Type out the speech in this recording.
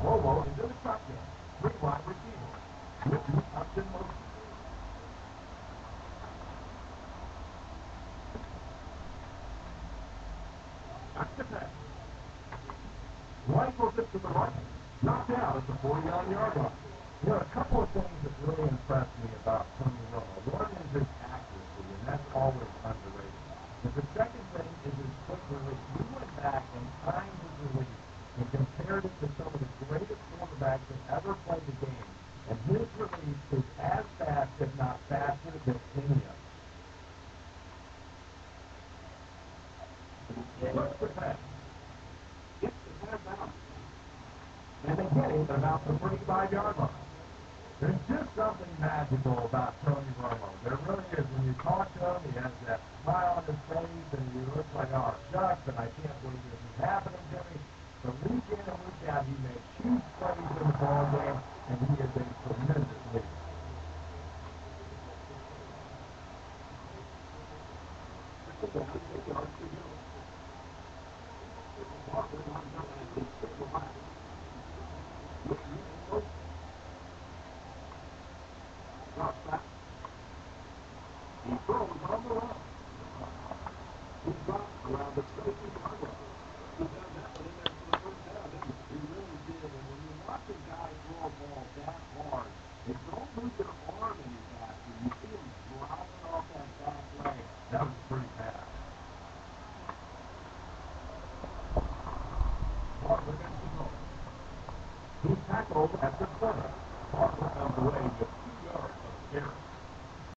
Romo into the shotgun. Three wide receivers. Newton up in motion. That's the pass. Rifles it to the right. Knocked out at the 40-yard line. You know, a couple of things that really impressed me about Tony Romo. One is his accuracy, and that's always underrated. But the second thing is his quick release. We went back and timed his release and compared it to some of the greatest quarterbacks that ever played the game. And his release is as fast, if not faster, than any of them. Looks the pass. Gets the pass out. And they get him at about the 35-yard line. There's just something magical about Tony Romo. There really is. When you talk to him, he has that smile on his face, and he looks like, oh, shucks, and I can't believe this is happening to me. But week in and week out, he makes huge plays in the ball game, and he is a tremendous leader. He throws on the run. He drops around the 30-yard line. He does that one in there for the first down, didn't he? He really did. And when you watch a guy throw a ball that hard, they don't move their arm any faster. You see him driving off that back leg. That was a pretty pass. Barber gets the goal. He's tackled at the corner.